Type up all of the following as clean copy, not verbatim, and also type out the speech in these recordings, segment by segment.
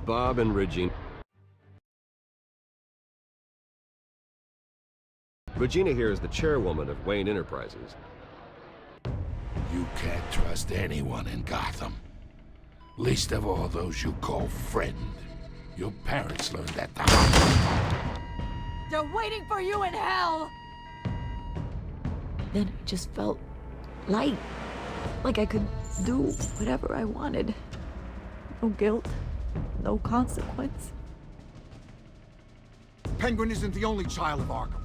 Bob and Regina. Regina here is the chairwoman of Wayne Enterprises. You can't trust anyone in Gotham. Least of all those you call friend. Your parents learned that the hard way. They're waiting for you in hell! Then it just felt light. Like I could do whatever I wanted. No guilt, no consequence. Penguin isn't the only child of Arkham.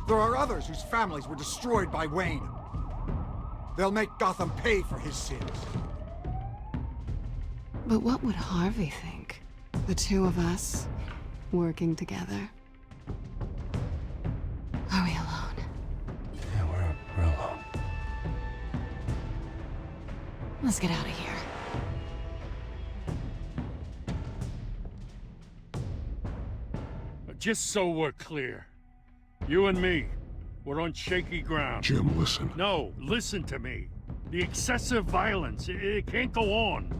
There are others whose families were destroyed by Wayne. They'll make Gotham pay for his sins. But what would Harvey think? The two of us, working together. Are we alone? Yeah, we're alone. Let's get out of here. Just so we're clear, you and me, we're on shaky ground. Jim, listen. No, listen to me. The excessive violence, it can't go on.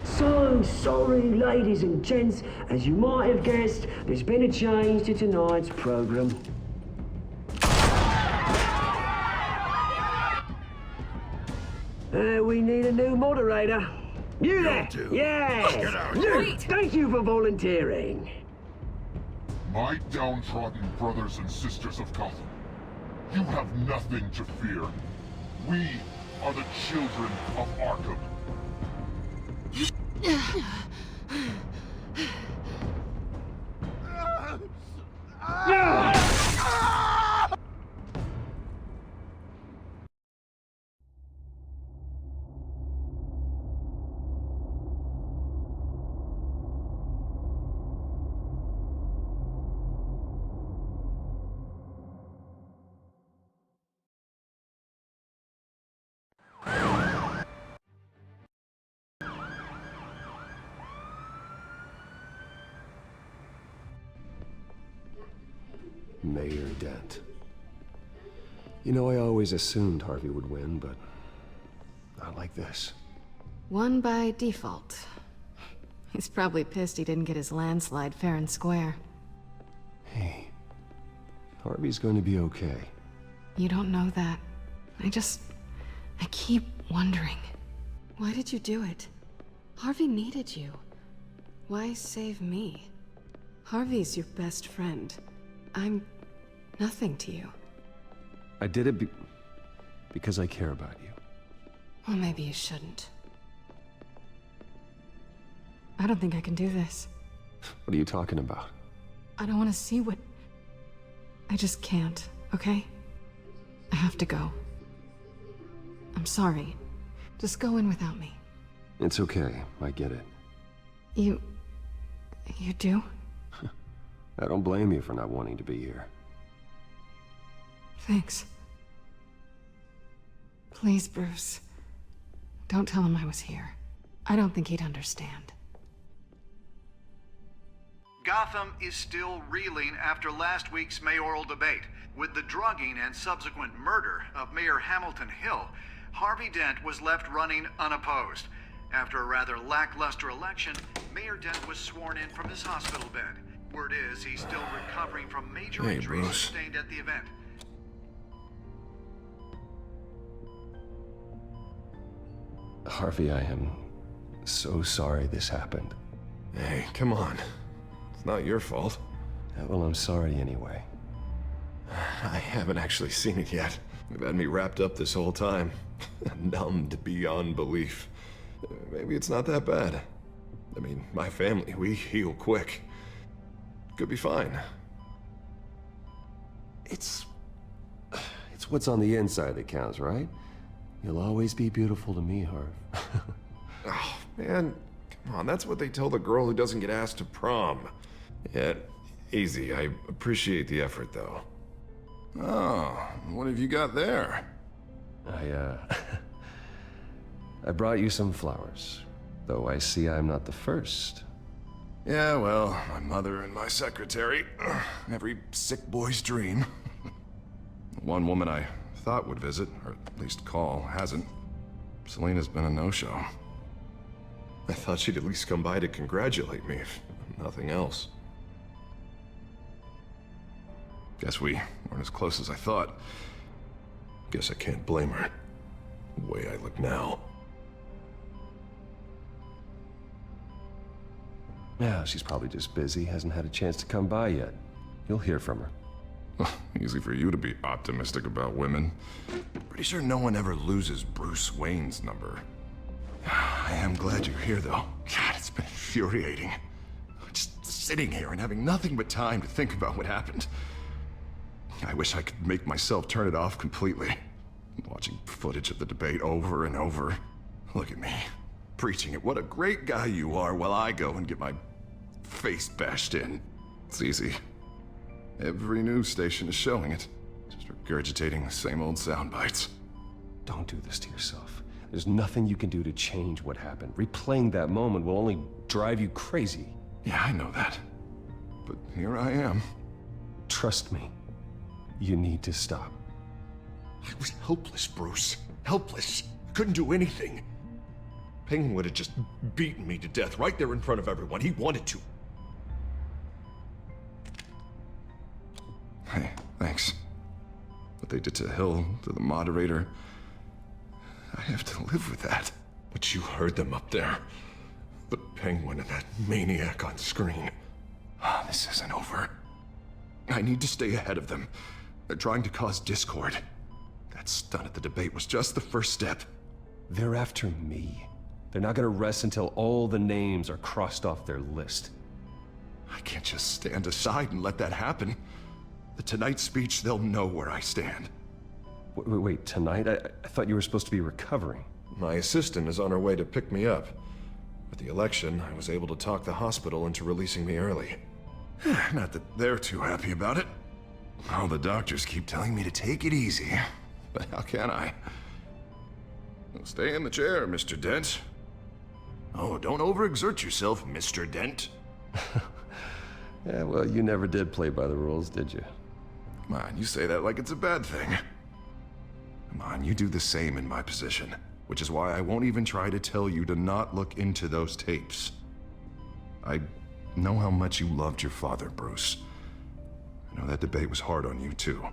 So sorry, ladies and gents. As you might have guessed, there's been a change to tonight's program. We need a new moderator. You there? do. Yes. Get out You. here. Thank you for volunteering. My downtrodden brothers and sisters of Gotham, you have nothing to fear. We are the children of Arkham. Mayor Dent. You know, I always assumed Harvey would win, but not like this. Won by default. He's probably pissed he didn't get his landslide fair and square. Hey, Harvey's going to be okay. You don't know that. I keep wondering. Why did you do it? Harvey needed you. Why save me? Harvey's your best friend. I'm nothing to you. I did it because I care about you. Well, maybe you shouldn't. I don't think I can do this. What are you talking about? I don't want to see what... I just can't, okay? I have to go. I'm sorry. Just go in without me. It's okay, I get it. You do? I don't blame you for not wanting to be here. Thanks. Please, Bruce. Don't tell him I was here. I don't think he'd understand. Gotham is still reeling after last week's mayoral debate. With the drugging and subsequent murder of Mayor Hamilton Hill, Harvey Dent was left running unopposed. After a rather lackluster election, Mayor Dent was sworn in from his hospital bed. Word is he's still recovering from major injuries Bruce. sustained at the event. Harvey, I am so sorry this happened. Hey, come on. It's not your fault. Well, I'm sorry anyway. I haven't actually seen it yet. They've had me wrapped up this whole time. Numbed beyond belief. Maybe it's not that bad. I mean, my family, we heal quick. Could be fine. It's what's on the inside that counts, right? You'll always be beautiful to me, Harv. Oh, man, come on, that's what they tell the girl who doesn't get asked to prom. Yeah, easy, I appreciate the effort, though. Oh, what have you got there? I brought you some flowers, though I see I'm not the first. Yeah, well, my mother and my secretary. Every sick boy's dream. One woman I thought would visit, or at least call, hasn't. Selena's been a no-show. I thought she'd at least come by to congratulate me, if nothing else. Guess we weren't as close as I thought. Guess I can't blame her. The way I look now. Yeah, she's probably just busy, hasn't had a chance to come by yet. You'll hear from her. Easy for you to be optimistic about women. Pretty sure no one ever loses Bruce Wayne's number. I am glad you're here, though. God, it's been infuriating. Just sitting here and having nothing but time to think about what happened. I wish I could make myself turn it off completely. Watching footage of the debate over and over. Look at me, preaching at what a great guy you are while I go and get my face bashed in. It's easy. Every news station is showing it. Just regurgitating the same old sound bites. Don't do this to yourself. There's nothing you can do to change what happened. Replaying that moment will only drive you crazy. Yeah, I know that. But here I am. Trust me. You need to stop. I was helpless, Bruce. Helpless. Couldn't do anything. Penguin would have just beaten me to death right there in front of everyone. He wanted to. Hey, thanks. What they did to Hill, to the moderator, I have to live with that. But you heard them up there. The Penguin and that maniac on screen. This isn't over. I need to stay ahead of them. They're trying to cause discord. That stunt at the debate was just the first step. They're after me. They're not gonna rest until all the names are crossed off their list. I can't just stand aside and let that happen. The Tonight speech, they'll know where I stand. Wait, tonight? I thought you were supposed to be recovering. My assistant is on her way to pick me up. With the election, I was able to talk the hospital into releasing me early. Not that they're too happy about it. All the doctors keep telling me to take it easy. But how can I? Well, stay in the chair, Mr. Dent. Oh, don't overexert yourself, Mr. Dent. Yeah, well, you never did play by the rules, did you? Come on, you say that like it's a bad thing. Come on, you do the same in my position. Which is why I won't even try to tell you to not look into those tapes. I know how much you loved your father, Bruce. I know that debate was hard on you, too.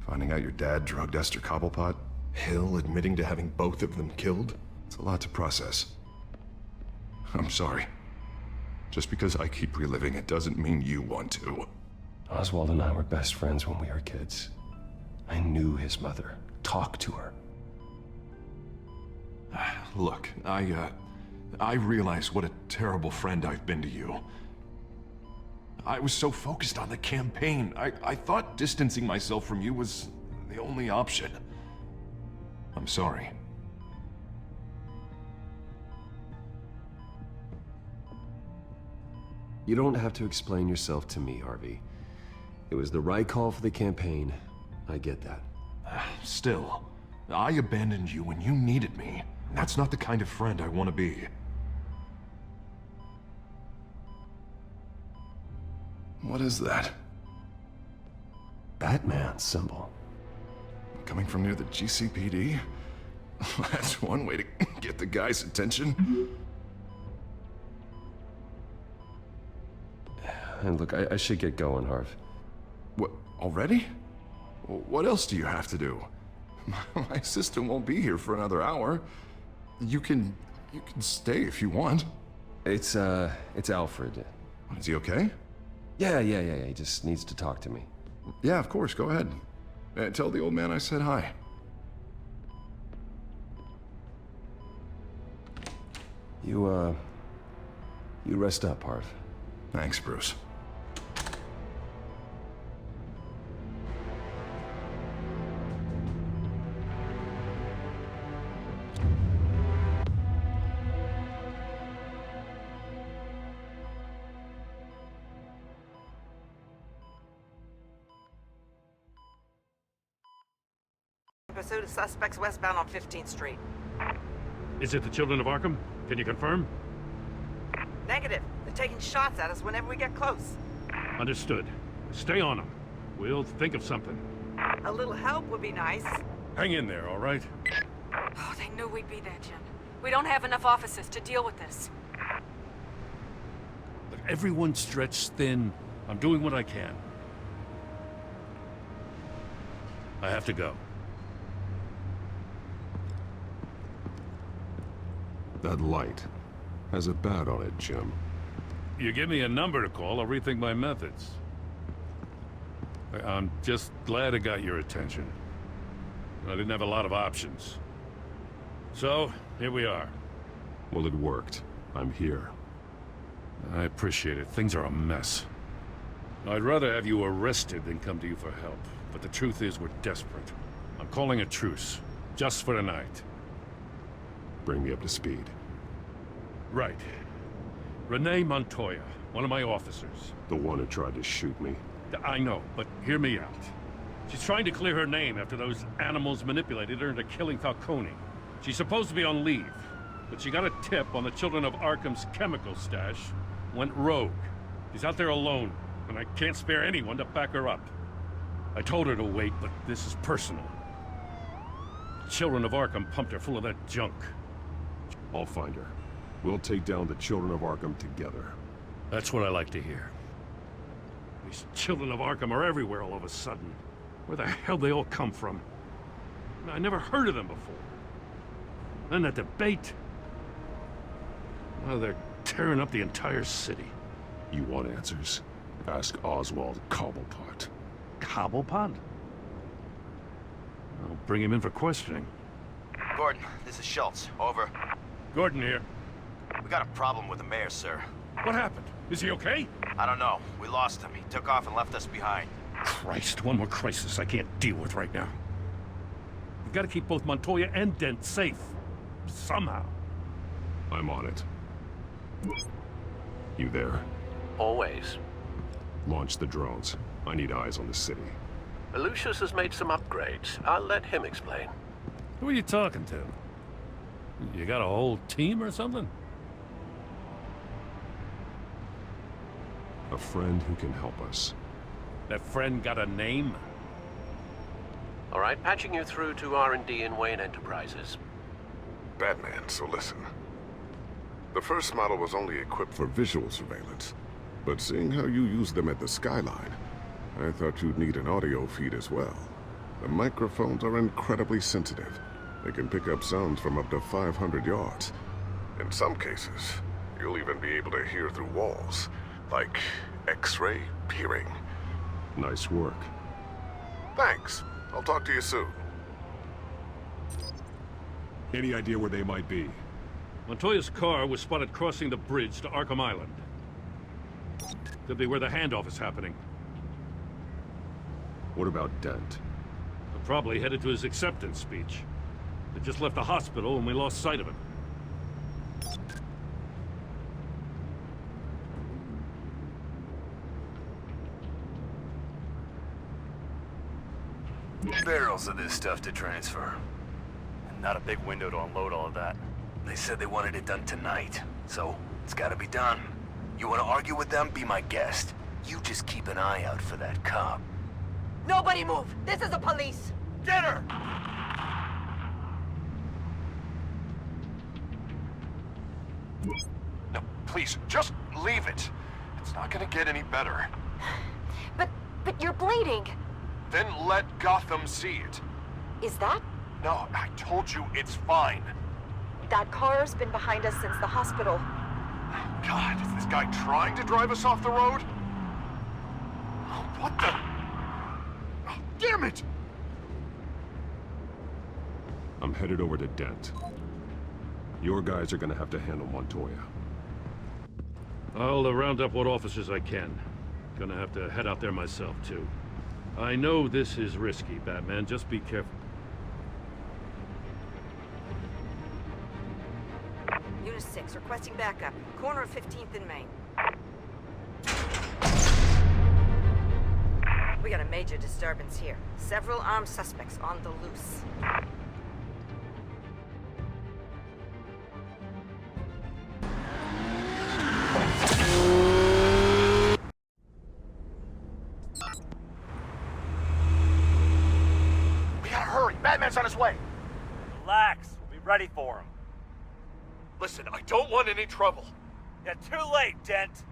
Finding out your dad drugged Esther Cobblepot, Hill admitting to having both of them killed. It's a lot to process. I'm sorry. Just because I keep reliving it doesn't mean you want to. Oswald and I were best friends when we were kids. I knew his mother. Talked to her. Look, I realize what a terrible friend I've been to you. I was so focused on the campaign. I thought distancing myself from you was the only option. I'm sorry. You don't have to explain yourself to me, Harvey. It was the right call for the campaign. I get that. Still, I abandoned you when you needed me. That's not the kind of friend I want to be. What is that? Batman symbol. Coming from near the GCPD? That's one way to get the guy's attention. And look, I should get going, Harv. What, already? What else do you have to do? My assistant won't be here for another hour. You can stay if you want. It's Alfred. Is he okay? Yeah, he just needs to talk to me. Yeah, of course, go ahead. Tell the old man I said hi. You rest up, Harv. Thanks, Bruce. Pursuit of suspects westbound on 15th Street. Is it the children of Arkham? Can you confirm? Negative. They're taking shots at us whenever we get close. Understood. Stay on them. We'll think of something. A little help would be nice. Hang in there, all right? Oh, they knew we'd be there, Jim. We don't have enough officers to deal with this. But everyone's stretched thin. I'm doing what I can. I have to go. That light has a bat on it, Jim. You give me a number to call, I'll rethink my methods. I'm just glad it got your attention. I didn't have a lot of options. So, here we are. Well, it worked. I'm here. I appreciate it. Things are a mess. I'd rather have you arrested than come to you for help. But the truth is, we're desperate. I'm calling a truce. Just for tonight. Bring me up to speed. Right. Renee Montoya, one of my officers. The one who tried to shoot me. I know, but hear me out. She's trying to clear her name after those animals manipulated her into killing Falcone. She's supposed to be on leave, but she got a tip on the Children of Arkham's chemical stash, went rogue. She's out there alone, and I can't spare anyone to back her up. I told her to wait, but this is personal. The Children of Arkham pumped her full of that junk. I'll find her. We'll take down the Children of Arkham together. That's what I like to hear. These Children of Arkham are everywhere all of a sudden. Where the hell they all come from? I never heard of them before. Then that debate. Well, they're tearing up the entire city. You want answers? Ask Oswald Cobblepot. Cobblepot? I'll bring him in for questioning. Gordon, this is Schultz. Over. Gordon here. We got a problem with the mayor, sir. What happened? Is he okay? I don't know. We lost him. He took off and left us behind. Christ, one more crisis I can't deal with right now. We've got to keep both Montoya and Dent safe. Somehow. I'm on it. You there? Always. Launch the drones. I need eyes on the city. Lucius has made some upgrades. I'll let him explain. Who are you talking to? You got a whole team or something? A friend who can help us. That friend got a name? All right, patching you through to R&D in Wayne Enterprises. Batman, so listen. The first model was only equipped for visual surveillance, but seeing how you use them at the skyline, I thought you'd need an audio feed as well. The microphones are incredibly sensitive. They can pick up sounds from up to 500 yards. In some cases, you'll even be able to hear through walls, like X-ray peering. Nice work. Thanks. I'll talk to you soon. Any idea where they might be? Montoya's car was spotted crossing the bridge to Arkham Island. Could be where the handoff is happening. What about Dent? They're probably headed to his acceptance speech. They just left the hospital and we lost sight of him. Barrels of this stuff to transfer. And not a big window to unload all of that. They said they wanted it done tonight, so it's gotta be done. You wanna argue with them? Be my guest. You just keep an eye out for that cop. Nobody move! This is the police! Get her! No, please, just leave it. It's not gonna get any better. But you're bleeding. Then let Gotham see it. Is that? No, I told you it's fine. That car's been behind us since the hospital. God, is this guy trying to drive us off the road? Oh, what the? Oh, damn it! I'm headed over to Dent. Your guys are gonna have to handle Montoya. I'll round up what officers I can. Gonna have to head out there myself, too. I know this is risky, Batman. Just be careful. Unit 6, requesting backup. Corner of 15th and Main. We got a major disturbance here. Several armed suspects on the loose. We gotta hurry. Batman's on his way. Relax. We'll be ready for him. Listen, I don't want any trouble. You're too late, Dent.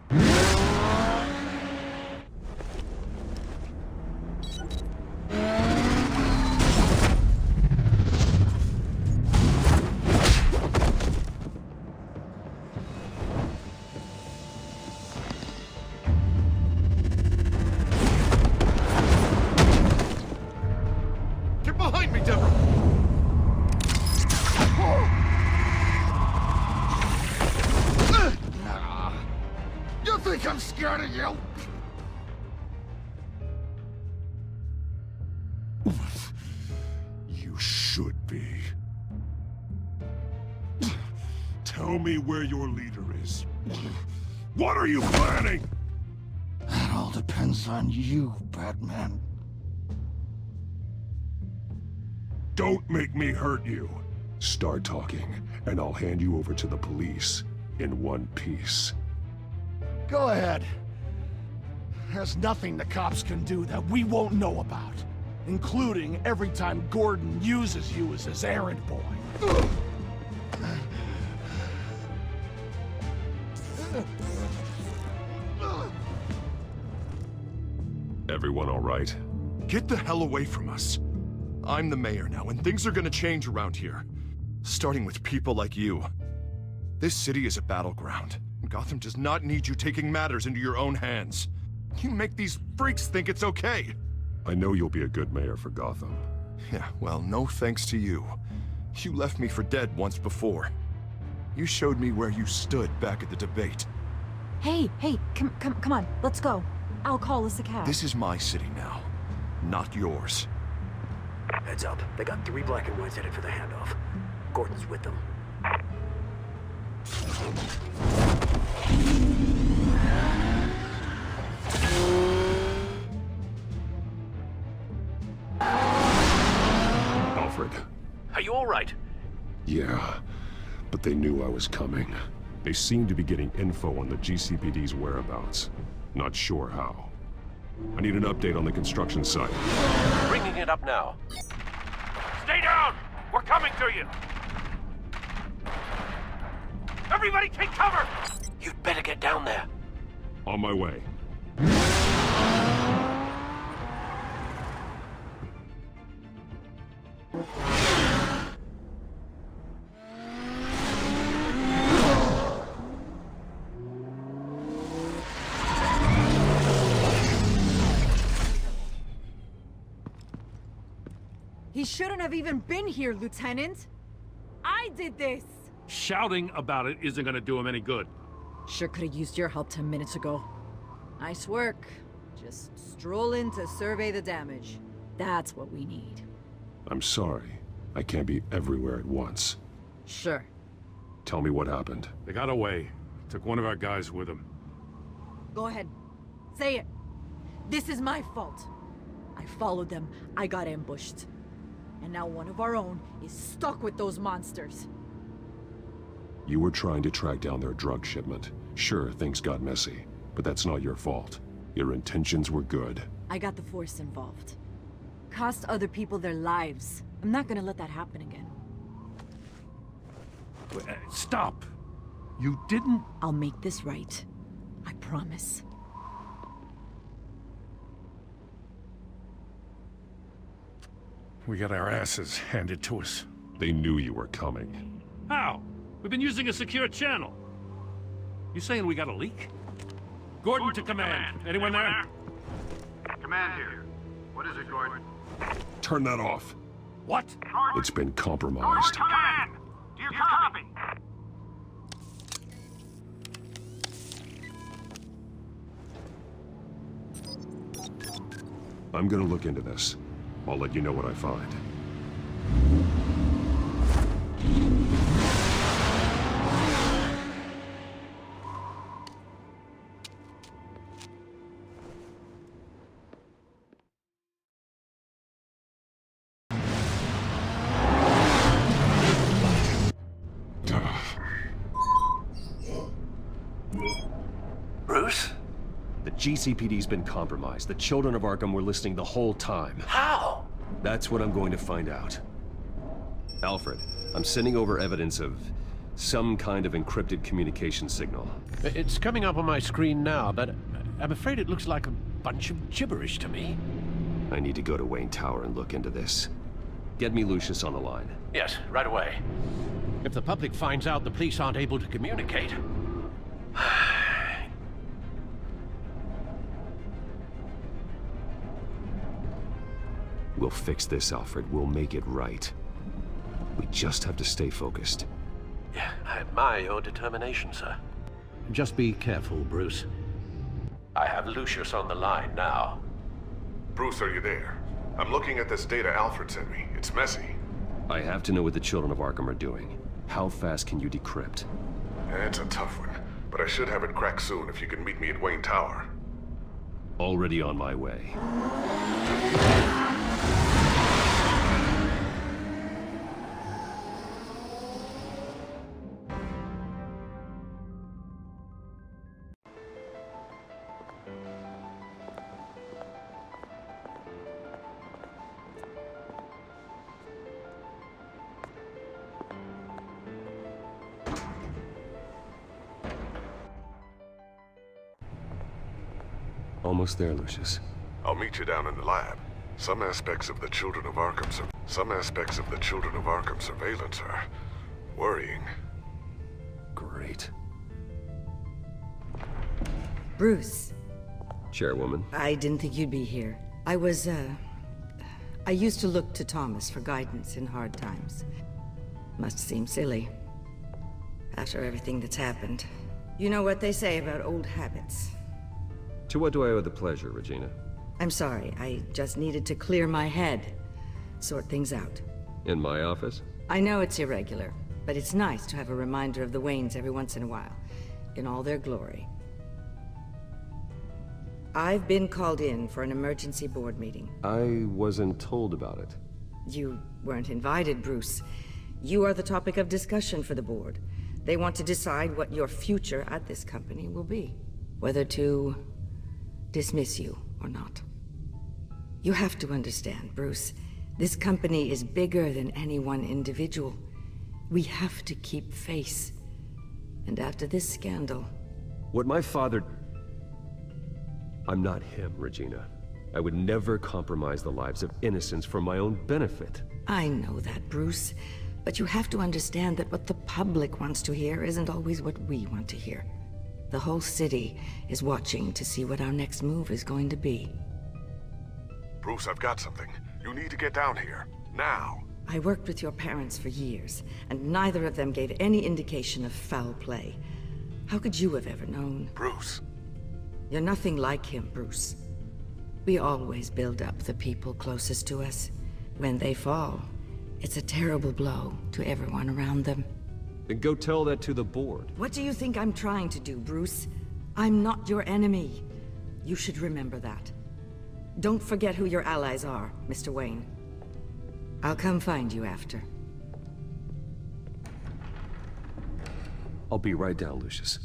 Get behind me, Deborah! You think I'm scared of you? You should be. Tell me where your leader is. What are you planning? That all depends on you, Batman. Don't make me hurt you. Start talking, and I'll hand you over to the police in one piece. Go ahead. There's nothing the cops can do that we won't know about, including every time Gordon uses you as his errand boy. Everyone all right? Get the hell away from us. I'm the mayor now, and things are gonna change around here. Starting with people like you. This city is a battleground. Gotham does not need you taking matters into your own hands. You make these freaks think it's okay. I know you'll be a good mayor for Gotham. Yeah, well, no thanks to you. You left me for dead once before. You showed me where you stood back at the debate. Hey, come on, let's go. I'll call us a cab. This is my city now, not yours. Heads up, they got 3 black and whites headed for the handoff. Gordon's with them. Alfred. Are you all right? Yeah, but they knew I was coming. They seem to be getting info on the GCPD's whereabouts. Not sure how. I need an update on the construction site. Bringing it up now. Stay down! We're coming to you! Everybody take cover! You'd better get down there. On my way. He shouldn't have even been here, Lieutenant. I did this. Shouting about it isn't gonna do him any good. Sure could have used your help 10 minutes ago. Nice work. Just stroll in to survey the damage. That's what we need. I'm sorry. I can't be everywhere at once. Sure. Tell me what happened. They got away. Took one of our guys with them. Go ahead. Say it. This is my fault. I followed them. I got ambushed. And now one of our own is stuck with those monsters. You were trying to track down their drug shipment. Sure, things got messy, but that's not your fault. Your intentions were good. I got the Force involved. Cost other people their lives. I'm not gonna let that happen again. Stop! You didn't... I'll make this right. I promise. We got our asses handed to us. They knew you were coming. How? We've been using a secure channel. You saying we got a leak? Gordon to command. Anyone there? Command here. What is it, Gordon? Turn that off. What? It's been compromised. Command! Do you copy? I'm gonna look into this. I'll let you know what I find. Bruce? The GCPD's been compromised. The children of Arkham were listening the whole time. How? That's what I'm going to find out. Alfred, I'm sending over evidence of Some kind of encrypted communication signal. It's coming up on my screen now, but I'm afraid it looks like a bunch of gibberish to me. I need to go to Wayne Tower and look into this. Get me Lucius on the line. Yes, right away. If the public finds out the police aren't able to communicate... We'll fix this, Alfred. We'll make it right. We just have to stay focused. Yeah, I admire your determination, sir. Just be careful, Bruce. I have Lucius on the line now. Bruce, are you there? I'm looking at this data Alfred sent me. It's messy. I have to know what the children of Arkham are doing. How fast can you decrypt? It's a tough one, but I should have it cracked soon if you can meet me at Wayne Tower. Already on my way. Almost there, Lucius. I'll meet you down in the lab. Some aspects of the Children of Arkham surveillance are worrying. Great. Bruce. Chairwoman. I didn't think you'd be here. I used to look to Thomas for guidance in hard times. Must seem silly. After everything that's happened. You know what they say about old habits. To what do I owe the pleasure, Regina? I'm sorry, I just needed to clear my head. Sort things out. In my office? I know it's irregular, but it's nice to have a reminder of the Waynes every once in a while. In all their glory. I've been called in for an emergency board meeting. I wasn't told about it. You weren't invited, Bruce. You are the topic of discussion for the board. They want to decide what your future at this company will be. Whether to dismiss you or not. You have to understand, Bruce. This company is bigger than any one individual. We have to keep face. And after this scandal... What my father... I'm not him, Regina. I would never compromise the lives of innocents for my own benefit. I know that, Bruce. But you have to understand that what the public wants to hear isn't always what we want to hear. The whole city is watching to see what our next move is going to be. Bruce, I've got something. You need to get down here. Now. I worked with your parents for years, and neither of them gave any indication of foul play. How could you have ever known? Bruce. You're nothing like him, Bruce. We always build up the people closest to us. When they fall, it's a terrible blow to everyone around them. Then go tell that to the board. What do you think I'm trying to do, Bruce? I'm not your enemy. You should remember that. Don't forget who your allies are, Mr. Wayne. I'll come find you after. I'll be right down, Lucius.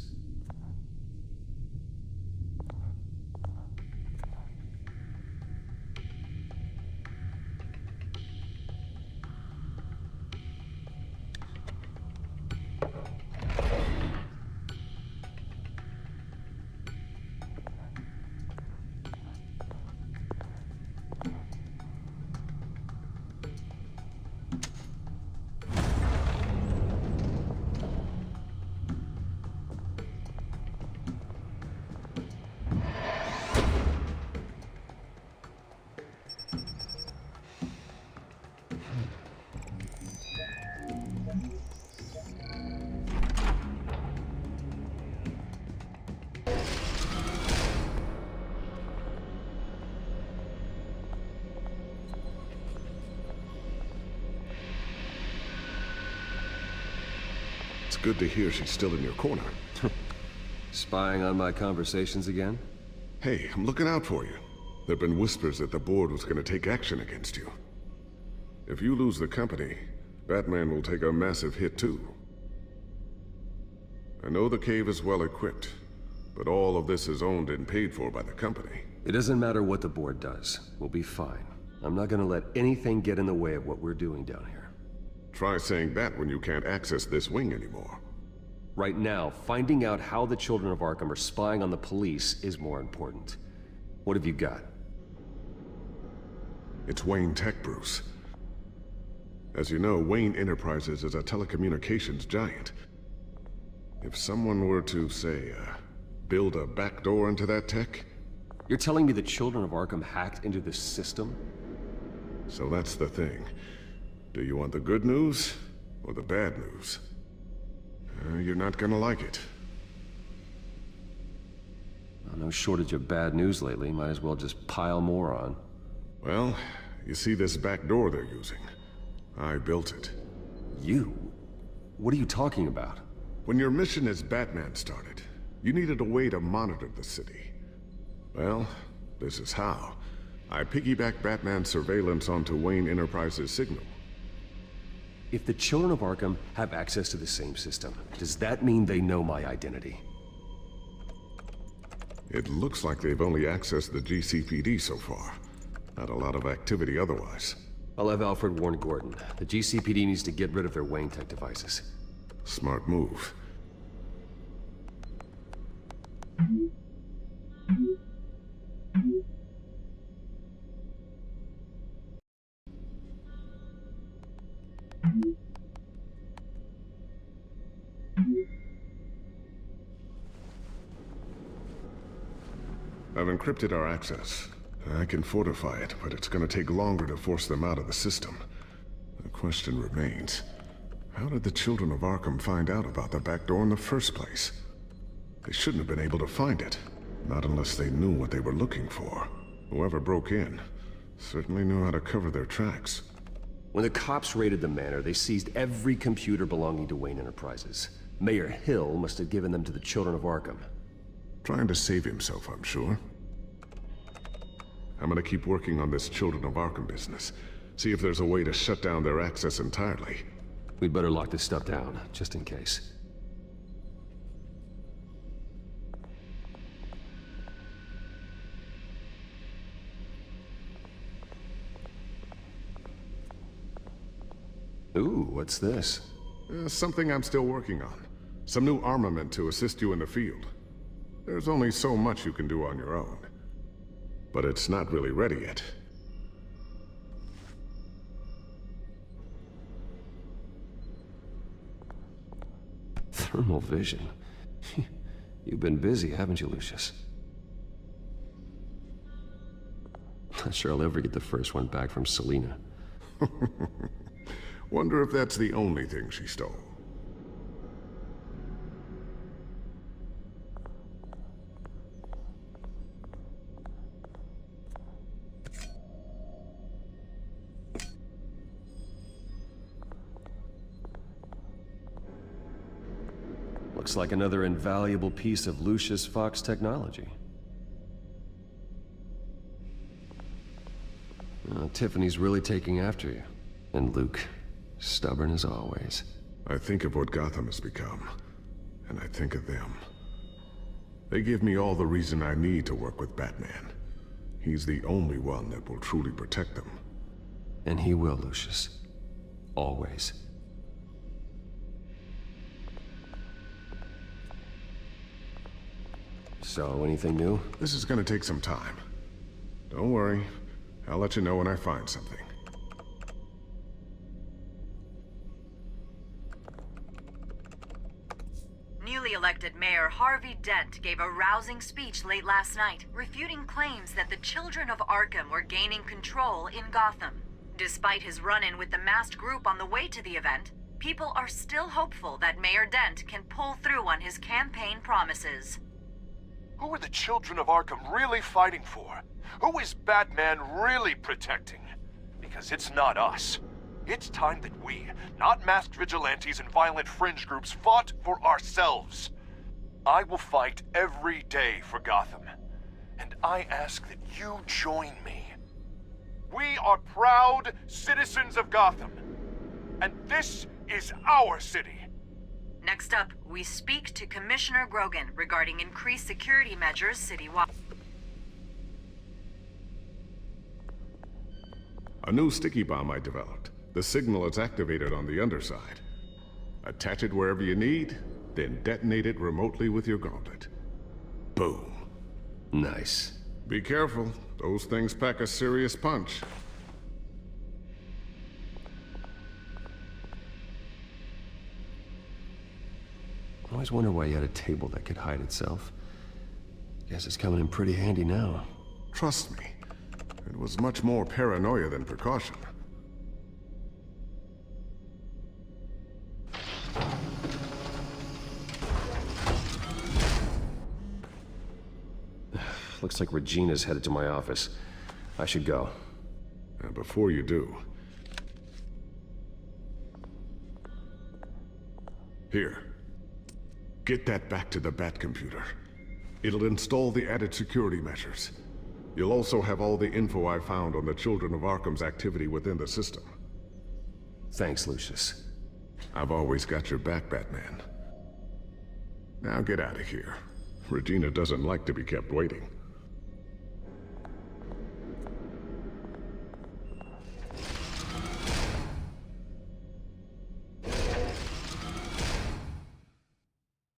It's good to hear she's still in your corner. Spying on my conversations again? Hey, I'm looking out for you. There've been whispers that the board was gonna take action against you. If you lose the company, Batman will take a massive hit too. I know the cave is well equipped, but all of this is owned and paid for by the company. It doesn't matter what the board does. We'll be fine. I'm not gonna let anything get in the way of what we're doing down here. Try saying that when you can't access this wing anymore. Right now, finding out how the children of Arkham are spying on the police is more important. What have you got? It's Wayne Tech, Bruce. As you know, Wayne Enterprises is a telecommunications giant. If someone were to, say, build a backdoor into that tech... You're telling me the children of Arkham hacked into this system? So that's the thing. Do you want the good news, or the bad news? You're not gonna like it. Well, no shortage of bad news lately. Might as well just pile more on. Well, you see this back door they're using? I built it. You? What are you talking about? When your mission as Batman started, you needed a way to monitor the city. Well, this is how. I piggybacked Batman's surveillance onto Wayne Enterprises' signal. If the children of Arkham have access to the same system, does that mean they know my identity? It looks like they've only accessed the GCPD so far. Not a lot of activity otherwise. I'll have Alfred warn Gordon. The GCPD needs to get rid of their Wayne Tech devices. Smart move. I've encrypted our access. I can fortify it, but it's gonna take longer to force them out of the system. The question remains, how did the children of Arkham find out about the back door in the first place? They shouldn't have been able to find it. Not unless they knew what they were looking for. Whoever broke in certainly knew how to cover their tracks. When the cops raided the manor, they seized every computer belonging to Wayne Enterprises. Mayor Hill must have given them to the children of Arkham. Trying to save himself, I'm sure. I'm gonna keep working on this Children of Arkham business. See if there's a way to shut down their access entirely. We'd better lock this stuff down, just in case. Ooh, what's this? Something I'm still working on. Some new armament to assist you in the field. There's only so much you can do on your own. But it's not really ready yet. Thermal vision. You've been busy, haven't you, Lucius? Not sure I'll ever get the first one back from Selina. Wonder if that's the only thing she stole. Looks like another invaluable piece of Lucius Fox technology. Tiffany's really taking after you. And Luke, stubborn as always. I think of what Gotham has become, and I think of them. They give me all the reason I need to work with Batman. He's the only one that will truly protect them. And he will, Lucius. Always. So, anything new? This is gonna take some time. Don't worry. I'll let you know when I find something. Newly elected Mayor Harvey Dent gave a rousing speech late last night, refuting claims that the children of Arkham were gaining control in Gotham. Despite his run-in with the masked group on the way to the event, people are still hopeful that Mayor Dent can pull through on his campaign promises. Who are the children of Arkham really fighting for? Who is Batman really protecting? Because it's not us. It's time that we, not masked vigilantes and violent fringe groups, fought for ourselves. I will fight every day for Gotham. And I ask that you join me. We are proud citizens of Gotham. And this is our city. Next up, we speak to Commissioner Grogan regarding increased security measures citywide. A new sticky bomb I developed. The signal is activated on the underside. Attach it wherever you need, then detonate it remotely with your gauntlet. Boom. Nice. Be careful. Those things pack a serious punch. I always wonder why you had a table that could hide itself. Guess it's coming in pretty handy now. Trust me, it was much more paranoia than precaution. Looks like Regina's headed to my office. I should go. And before you do... Here. Get that back to the Bat computer. It'll install the added security measures. You'll also have all the info I found on the Children of Arkham's activity within the system. Thanks, Lucius. I've always got your back, Batman. Now get out of here. Regina doesn't like to be kept waiting.